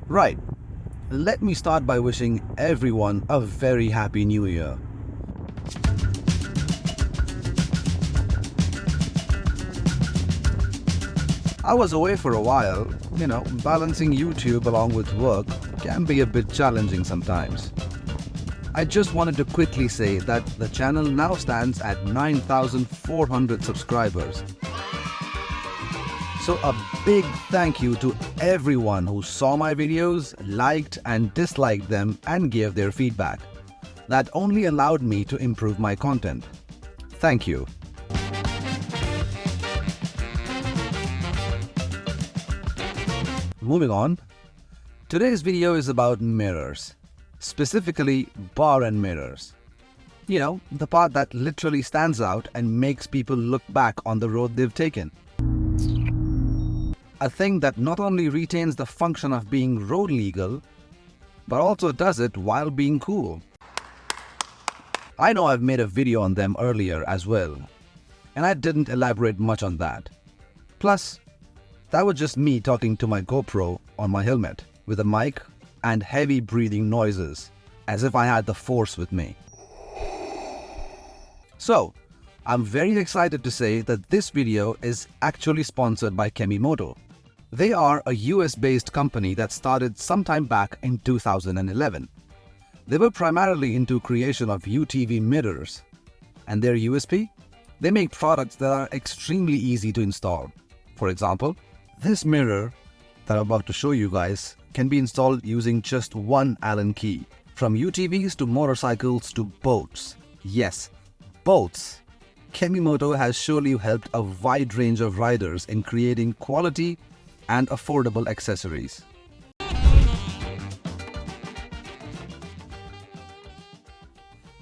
Right, let me start by wishing everyone a very happy new year. I was away for a while, balancing YouTube along with work can be a bit challenging sometimes. I just wanted to quickly say that the channel now stands at 9,400 subscribers. So a big thank you to everyone who saw my videos, liked and disliked them and gave their feedback. That only allowed me to improve my content. Thank you. Moving on, today's video is about mirrors, specifically bar end mirrors. The part that literally stands out and makes people look back on the road they've taken. A thing that not only retains the function of being road legal, but also does it while being cool. I know I've made a video on them earlier as well, and I didn't elaborate much on that. Plus, that was just me talking to my GoPro on my helmet with a mic and heavy breathing noises, as if I had the force with me. So, I'm very excited to say that this video is actually sponsored by Kemimoto. They are a US-based company that started sometime back in 2011. They were primarily into creation of UTV mirrors. And their USP? They make products that are extremely easy to install. For example, this mirror that I'm about to show you guys can be installed using just one Allen key. From UTVs to motorcycles to boats. Yes, boats. Kemimoto has surely helped a wide range of riders in creating quality and affordable accessories.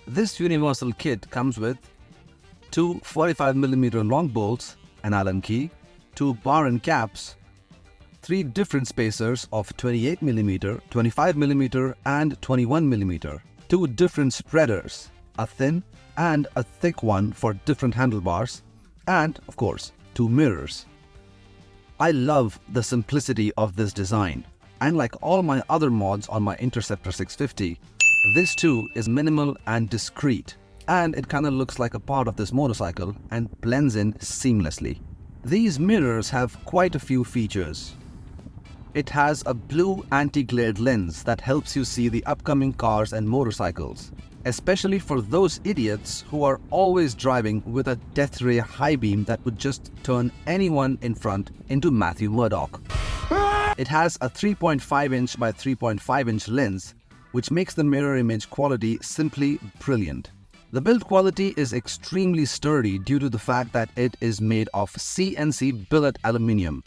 This universal kit comes with two 45mm long bolts, an Allen key, two bar end caps, three different spacers of 28mm, 25mm and 21mm, two different spreaders, a thin and a thick one for different handlebars, and of course, two mirrors. I love the simplicity of this design, and like all my other mods on my Interceptor 650, this too is minimal and discreet, and it kinda looks like a part of this motorcycle and blends in seamlessly. These mirrors have quite a few features. It has a blue anti-glared lens that helps you see the upcoming cars and motorcycles, especially for those idiots who are always driving with a death ray high beam that would just turn anyone in front into Matthew Murdoch. It has a 3.5" by 3.5" lens, which makes the mirror image quality simply brilliant. The build quality is extremely sturdy due to the fact that it is made of CNC billet aluminum.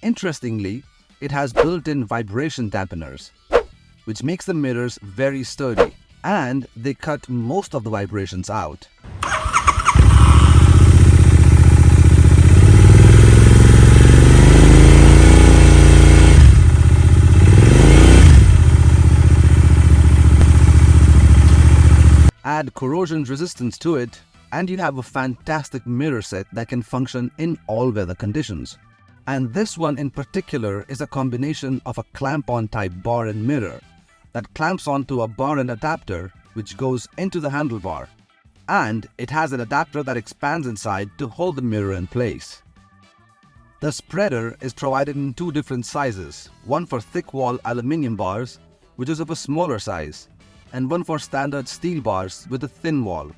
Interestingly, it has built-in vibration dampeners, which makes the mirrors very sturdy, and they cut most of the vibrations out. Add corrosion resistance to it, and you have a fantastic mirror set that can function in all weather conditions. And this one in particular is a combination of a clamp-on type bar end mirror that clamps onto a bar end adapter which goes into the handlebar, and it has an adapter that expands inside to hold the mirror in place. The spreader is provided in two different sizes, one for thick wall aluminium bars, which is of a smaller size, and one for standard steel bars with a thin wall.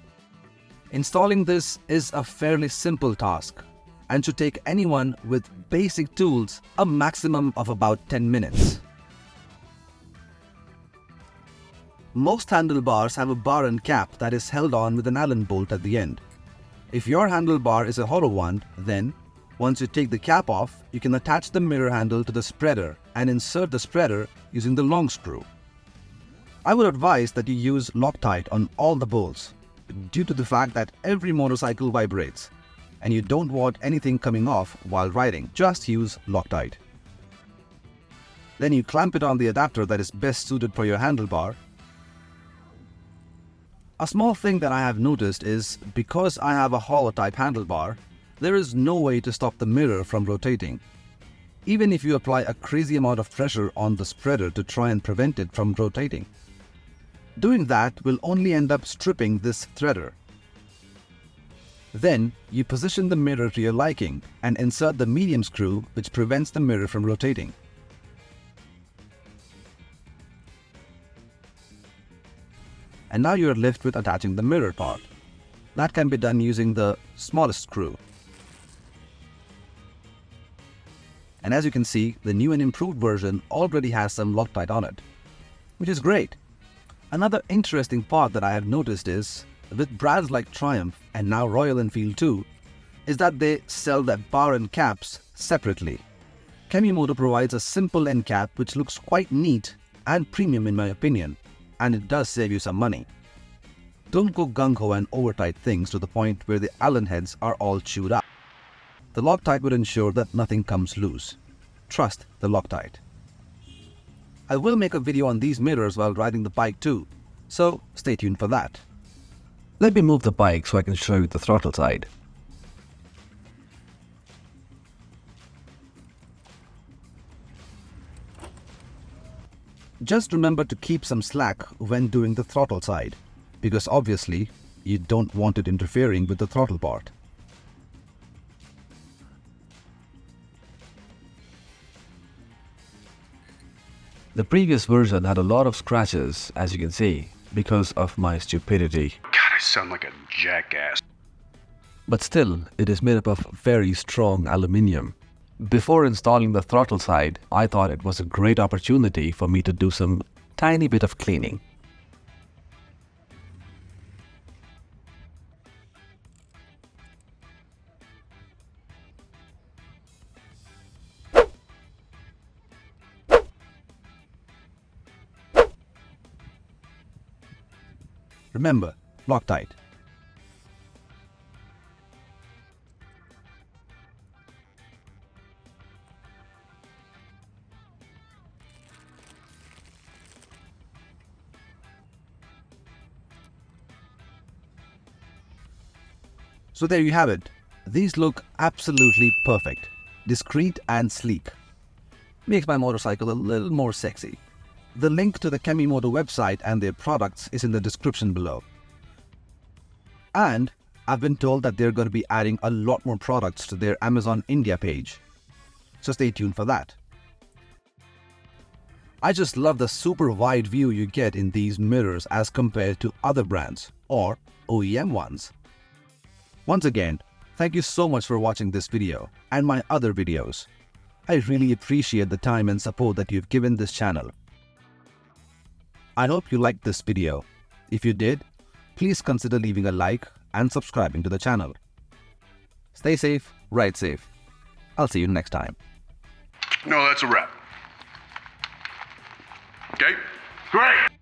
Installing this is a fairly simple task and should take anyone with basic tools a maximum of about 10 minutes. Most handlebars have a bar end cap that is held on with an Allen bolt at the end. If your handlebar is a hollow one, then once you take the cap off, you can attach the mirror handle to the spreader and insert the spreader using the long screw. I would advise that you use Loctite on all the bolts due to the fact that every motorcycle vibrates and you don't want anything coming off while riding. Just use Loctite. Then you clamp it on the adapter that is best suited for your handlebar. A small thing that I have noticed is because I have a hollow type handlebar, there is no way to stop the mirror from rotating. even if you apply a crazy amount of pressure on the spreader to try and prevent it from rotating. Doing that will only end up stripping this threader. Then, you position the mirror to your liking and insert the medium screw which prevents the mirror from rotating. And now you are left with attaching the mirror part. That can be done using the smallest screw. And as you can see, the new and improved version already has some Loctite on it, which is great. Another interesting part that I have noticed is, with brands like Triumph and now Royal Enfield too, is that they sell the bar and caps separately. Kemimoto provides a simple end cap which looks quite neat and premium in my opinion, and it does save you some money. Don't go gung-ho and over-tight things to the point where the Allen heads are all chewed up. The Loctite would ensure that nothing comes loose. Trust the Loctite. I will make a video on these mirrors while riding the bike too, so stay tuned for that. Let me move the bike so I can show you the throttle side. Just remember to keep some slack when doing the throttle side, because obviously you don't want it interfering with the throttle part. The previous version had a lot of scratches, as you can see, because of my stupidity. God, I sound like a jackass. But still, it is made up of very strong aluminium. Before installing the throttle side, I thought it was a great opportunity for me to do some tiny bit of cleaning. Remember, Loctite. So there you have it. These look absolutely perfect, discreet and sleek. Makes my motorcycle a little more sexy. The link to the Kemimoto website and their products is in the description below. And I've been told that they're going to be adding a lot more products to their Amazon India page. So stay tuned for that. I just love the super wide view you get in these mirrors as compared to other brands or OEM ones. Once again, thank you so much for watching this video and my other videos. I really appreciate the time and support that you've given this channel. I hope you liked this video. If you did, please consider leaving a like and subscribing to the channel. Stay safe, ride safe. I'll see you next time. No, that's a wrap. Okay? Great!